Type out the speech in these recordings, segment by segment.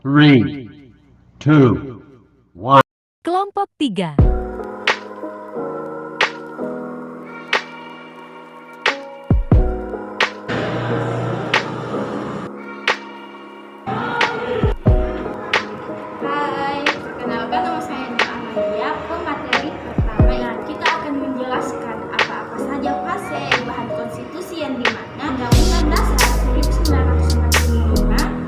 Three, two, one. Kelompok 3. Hai, perkenalkan nama saya Nur Amalia. Pemateri pertama yang kita akan menjelaskan apa-apa saja fase perubahan konstitusi yang dimana Undang-Undang Dasar 1945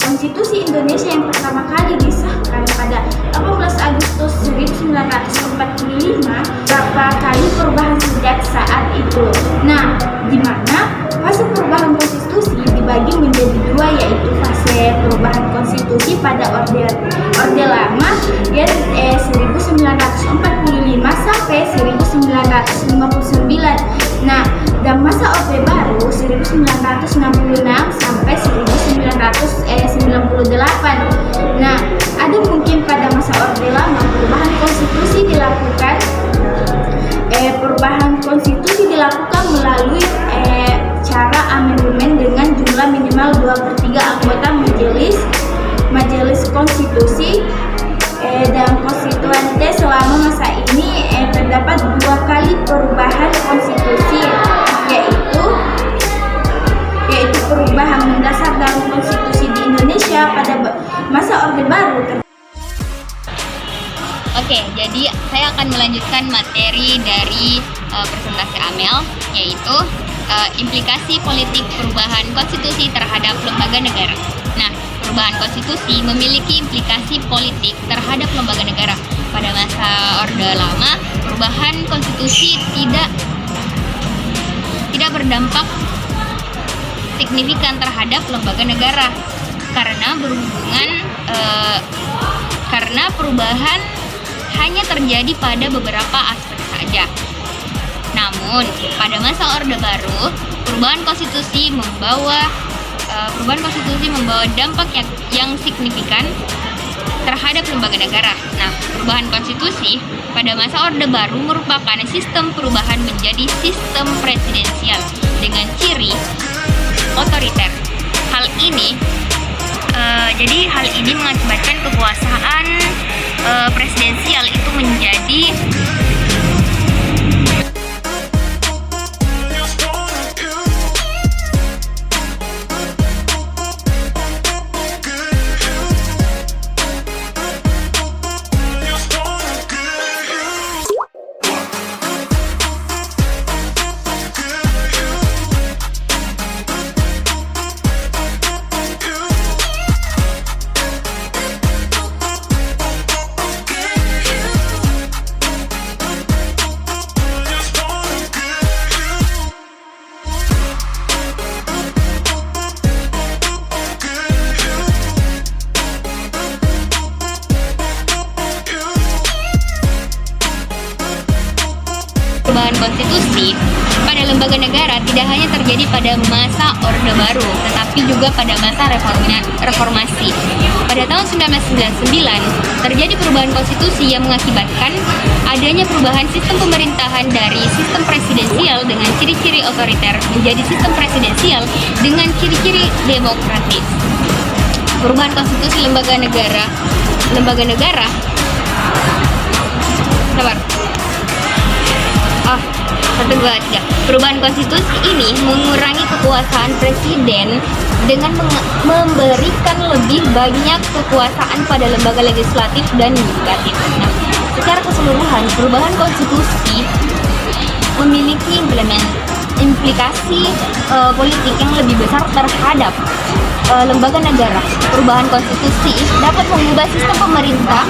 Konstitusi Indonesia yang pertama kali disahkan pada 18 Agustus 1945 berapa kali perubahan sejak saat itu. Nah, di mana fase perubahan konstitusi dibagi menjadi dua, yaitu fase perubahan konstitusi pada Orde Lama yang 1945 sampai 1959. Nah, dan masa Orde Baru 1966 sampai 1998. Nah, ada mungkin pada masa Orde Lama perubahan konstitusi dilakukan melalui cara amandemen dengan jumlah minimal 2/3 anggota majelis konstitusi dan konstituante. Selama masa ini terdapat 2 kali perubahan konstitusi, yaitu perubahan mendasar dalam konstitusi di Indonesia pada masa Orde Baru. Oke, jadi saya akan melanjutkan materi dari presentasi Amel, yaitu implikasi politik perubahan konstitusi terhadap lembaga negara. Nah, perubahan konstitusi memiliki implikasi politik terhadap lembaga negara. Pada masa Orde Lama, perubahan konstitusi tidak berdampak signifikan terhadap lembaga negara karena perubahan hanya terjadi pada beberapa aspek saja. Namun, pada masa Orde Baru, perubahan konstitusi membawa dampak yang signifikan terhadap lembaga negara. Nah, perubahan konstitusi pada masa Orde Baru merupakan sistem perubahan menjadi sistem presidensial dengan ciri otoriter. Hal ini mengakibatkan kekuasaan presidensial itu menjadi perubahan konstitusi pada lembaga negara tidak hanya terjadi pada masa Orde Baru, tetapi juga pada masa reformasi. Pada tahun 1999, terjadi perubahan konstitusi yang mengakibatkan adanya perubahan sistem pemerintahan dari sistem presidensial dengan ciri-ciri otoriter menjadi sistem presidensial dengan ciri-ciri demokratis. Perubahan konstitusi lembaga negara. Sabar. 1, 2, 3. Perubahan konstitusi ini mengurangi kekuasaan presiden dengan memberikan lebih banyak kekuasaan pada lembaga legislatif dan yudikatif. Nah, secara keseluruhan, perubahan konstitusi memiliki implikasi politik yang lebih besar terhadap lembaga negara. Perubahan konstitusi dapat mengubah sistem pemerintah,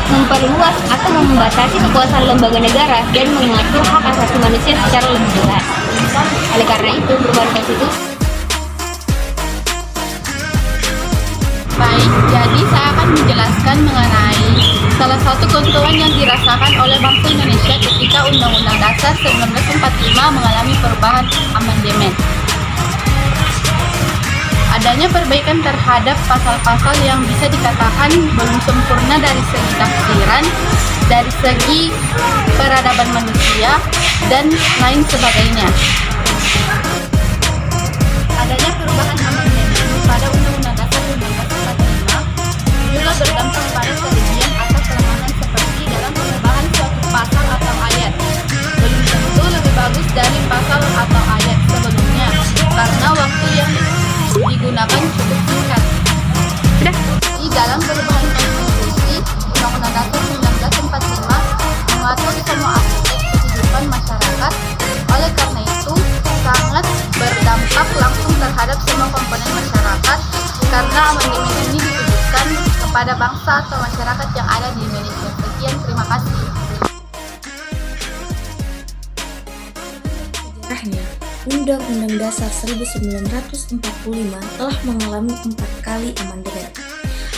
memperluas atau membatasi kekuasaan lembaga negara, dan mengatur hak asasi manusia secara lebih jelas. Oleh karena itu, perubahan konstitusi. Baik, jadi saya akan menjelaskan mengenai salah satu keuntungan yang dirasakan oleh bangsa Indonesia ketika Undang-Undang Dasar 1945 mengalami perubahan amandemen. Adanya perbaikan terhadap pasal-pasal yang bisa dikatakan belum sempurna dari segi tafsiran, dari segi peradaban manusia, dan lain sebagainya. Adanya perubahan amandemen pada Undang-Undang Dasar 1945 dalam perubahan konstitusi Undang-Undang Dasar 1945 mengatur semua aspek kehidupan masyarakat. Oleh karena itu, sangat berdampak langsung terhadap semua komponen masyarakat karena amandemen ini ditujukan kepada bangsa atau masyarakat yang ada di Indonesia. Sekian, terima kasih. Sejarahnya, Undang-Undang Dasar 1945 telah mengalami 4 kali amandemen.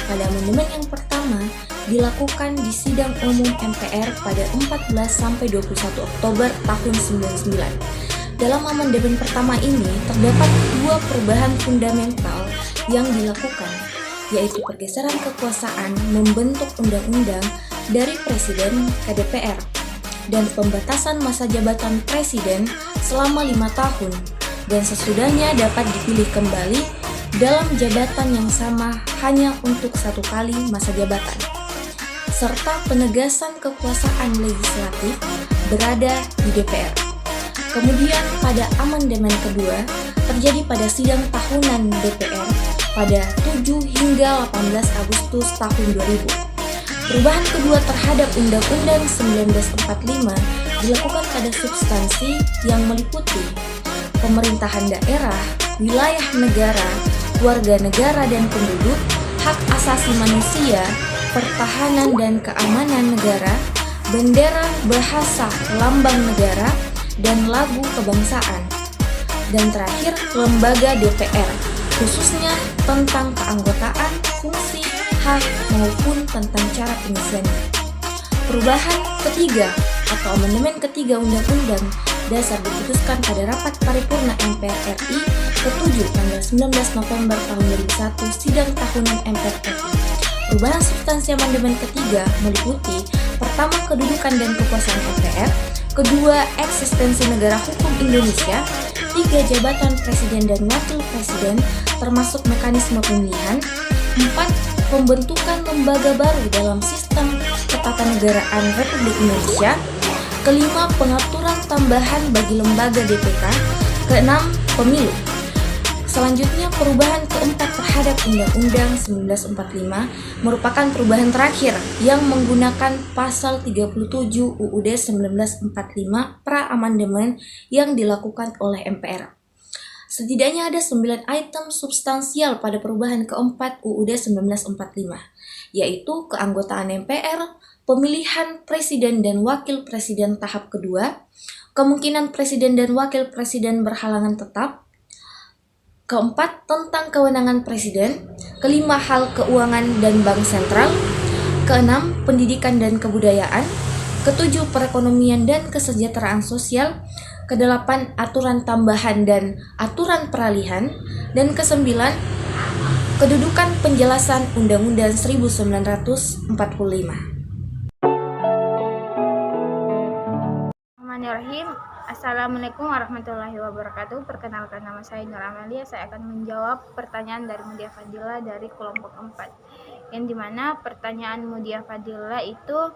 Pada amandemen yang pertama dilakukan di Sidang Umum MPR pada 14-21 Oktober tahun 99. Dalam amandemen pertama ini terdapat 2 perubahan fundamental yang dilakukan, yaitu pergeseran kekuasaan membentuk undang-undang dari Presiden ke DPR dan pembatasan masa jabatan Presiden selama 5 tahun dan sesudahnya dapat dipilih kembali dalam jabatan yang sama hanya untuk 1 kali masa jabatan, serta penegasan kekuasaan legislatif berada di DPR. Kemudian pada amandemen kedua terjadi pada sidang tahunan DPR pada 7 hingga 18 Agustus tahun 2000. Perubahan kedua terhadap Undang-Undang 1945 dilakukan pada substansi yang meliputi pemerintahan daerah, wilayah negara, warga negara dan penduduk, hak asasi manusia, pertahanan dan keamanan negara, bendera, bahasa, lambang negara, dan lagu kebangsaan. Dan terakhir, lembaga DPR, khususnya tentang keanggotaan, fungsi, hak, maupun tentang cara pengisiannya. Perubahan ketiga atau amandemen ketiga Undang-Undang Dasar diputuskan pada rapat paripurna MPR RI ke-7 tanggal 19 November tahun 2001 sidang tahunan MPR RI. Perubahan substansi amandemen ketiga meliputi pertama, kedudukan dan kekuasaan MPR, kedua, eksistensi negara hukum Indonesia, tiga, jabatan presiden dan wakil presiden termasuk mekanisme pemilihan, 4, pembentukan lembaga baru dalam sistem ketatanegaraan Republik Indonesia, kelima, pengaturan tambahan bagi lembaga DPK, keenam, pemilu. Selanjutnya, perubahan keempat terhadap Undang-Undang 1945 merupakan perubahan terakhir yang menggunakan pasal 37 UUD 1945 pra-amandemen yang dilakukan oleh MPR. Setidaknya ada 9 item substansial pada perubahan keempat UUD 1945, yaitu keanggotaan MPR, pemilihan presiden dan wakil presiden tahap kedua, kemungkinan presiden dan wakil presiden berhalangan tetap, keempat, tentang kewenangan presiden, kelima, hal keuangan dan bank sentral, keenam, pendidikan dan kebudayaan, ketujuh, perekonomian dan kesejahteraan sosial, kedelapan, aturan tambahan dan aturan peralihan, dan kesembilan, kedudukan penjelasan Undang-Undang 1945. Bismillahirrahmanirrahim. Assalamualaikum warahmatullahi wabarakatuh. Perkenalkan, nama saya Nur Amalia. Saya akan menjawab pertanyaan dari Mudia Fadila dari kelompok 4, yang dimana pertanyaan Mudia Fadila itu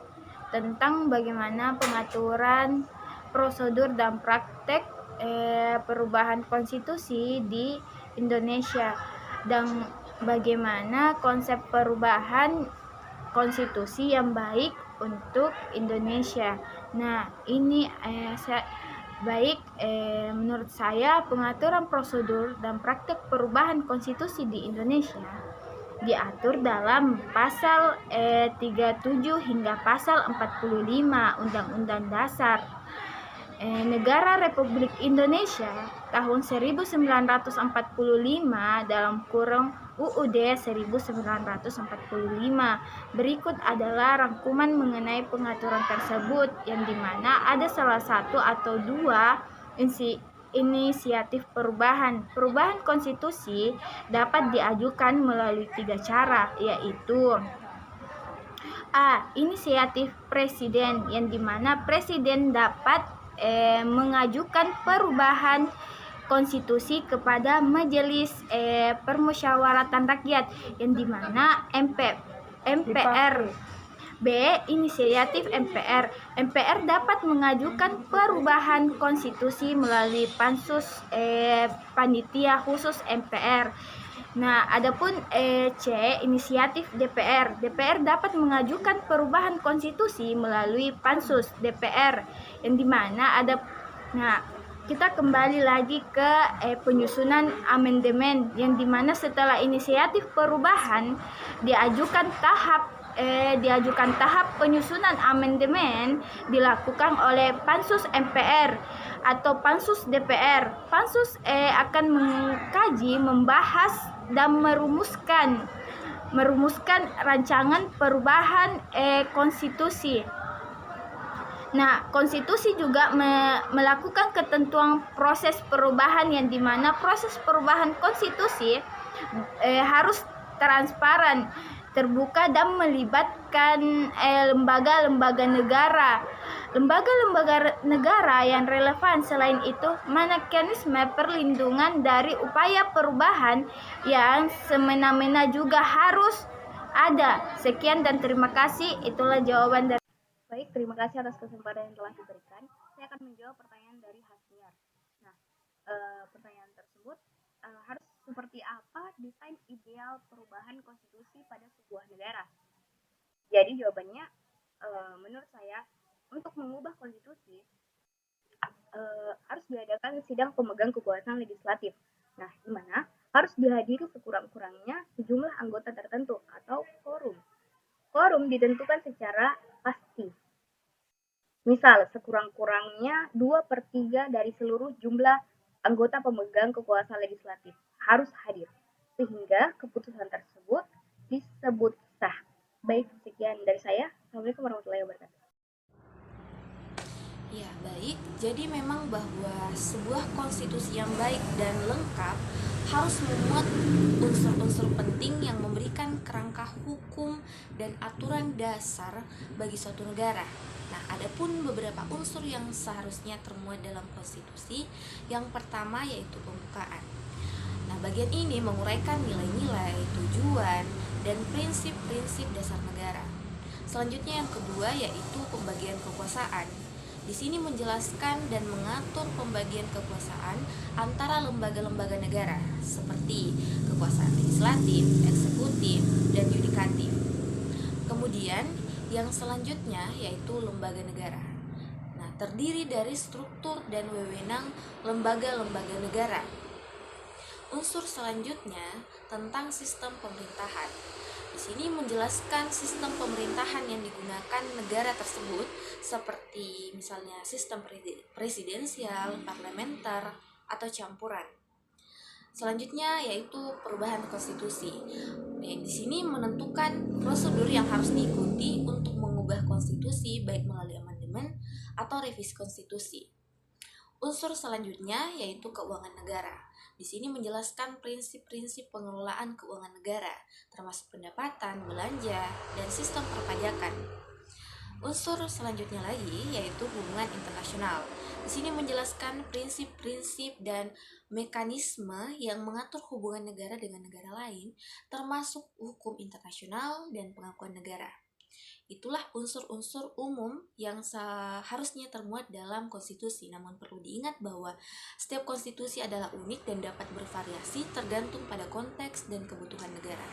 tentang bagaimana pengaturan prosedur dan praktek perubahan konstitusi di Indonesia dan bagaimana konsep perubahan konstitusi yang baik untuk Indonesia. Nah, ini menurut saya pengaturan prosedur dan praktek perubahan konstitusi di Indonesia diatur dalam pasal 37 hingga pasal 45 Undang-Undang Dasar Negara Republik Indonesia tahun 1945 dalam kurung UUD 1945. Berikut adalah rangkuman mengenai pengaturan tersebut, yang dimana ada salah satu atau dua inisiatif perubahan konstitusi dapat diajukan melalui 3 cara, yaitu A. Inisiatif presiden, yang dimana presiden dapat mengajukan perubahan konstitusi kepada Majelis Permusyawaratan Rakyat, yang dimana MPR. B. Inisiatif MPR. MPR dapat mengajukan perubahan konstitusi melalui pansus panitia khusus MPR. Nah, adapun C, inisiatif DPR. DPR dapat mengajukan perubahan konstitusi melalui pansus DPR yang dimana ada. Nah, kita kembali lagi ke penyusunan amandemen yang dimana setelah inisiatif perubahan diajukan tahap penyusunan amandemen dilakukan oleh pansus MPR atau pansus DPR. Pansus akan mengkaji, membahas dan merumuskan rancangan perubahan konstitusi. Nah, konstitusi juga melakukan ketentuan proses perubahan yang dimana proses perubahan konstitusi harus transparan, terbuka dan melibatkan lembaga-lembaga negara. Lembaga-lembaga negara yang relevan. Selain itu, mekanisme perlindungan dari upaya perubahan yang semena-mena juga harus ada. Sekian dan terima kasih. Itulah jawaban dari. Baik, terima kasih atas kesempatan yang telah diberikan. Saya akan menjawab pertanyaan dari Hasniar. Nah, pertanyaan tersebut harus seperti apa desain ideal perubahan konstitusi pada sebuah negara? Jadi jawabannya, menurut saya, untuk mengubah konstitusi harus diadakan sidang pemegang kekuasaan legislatif. Nah, di mana harus dihadiri sekurang-kurangnya sejumlah anggota tertentu atau quorum. Quorum ditentukan secara pasti. Misal, sekurang-kurangnya 2/3 dari seluruh jumlah anggota pemegang kekuasaan legislatif harus hadir, sehingga keputusan tersebut disebut sah. Baik, sekian dari saya. Assalamualaikum warahmatullahi wabarakatuh. Ya, baik. Jadi memang bahwa sebuah konstitusi yang baik dan lengkap harus memuat unsur-unsur penting yang memberikan kerangka hukum dan aturan dasar bagi suatu negara. Nah, adapun beberapa unsur yang seharusnya termuat dalam konstitusi. Yang pertama yaitu pembukaan. Nah, bagian ini menguraikan nilai-nilai, tujuan, dan prinsip-prinsip dasar negara. Selanjutnya yang kedua yaitu pembagian kekuasaan. Di sini menjelaskan dan mengatur pembagian kekuasaan antara lembaga-lembaga negara seperti kekuasaan legislatif, eksekutif, dan yudikatif. Kemudian yang selanjutnya yaitu lembaga negara. Nah, terdiri dari struktur dan wewenang lembaga-lembaga negara. Unsur selanjutnya tentang sistem pemerintahan. Di sini menjelaskan sistem pemerintahan yang digunakan negara tersebut seperti misalnya sistem presidensial, parlementer, atau campuran. Selanjutnya yaitu perubahan konstitusi. Di sini menentukan prosedur yang harus diikuti untuk mengubah konstitusi baik melalui amandemen atau revisi konstitusi. Unsur selanjutnya yaitu keuangan negara. Di sini menjelaskan prinsip-prinsip pengelolaan keuangan negara, termasuk pendapatan, belanja, dan sistem perpajakan. Unsur selanjutnya lagi yaitu hubungan internasional. Di sini menjelaskan prinsip-prinsip dan mekanisme yang mengatur hubungan negara dengan negara lain, termasuk hukum internasional dan pengakuan negara. Itulah unsur-unsur umum yang seharusnya termuat dalam konstitusi. Namun perlu diingat bahwa setiap konstitusi adalah unik dan dapat bervariasi tergantung pada konteks dan kebutuhan negara.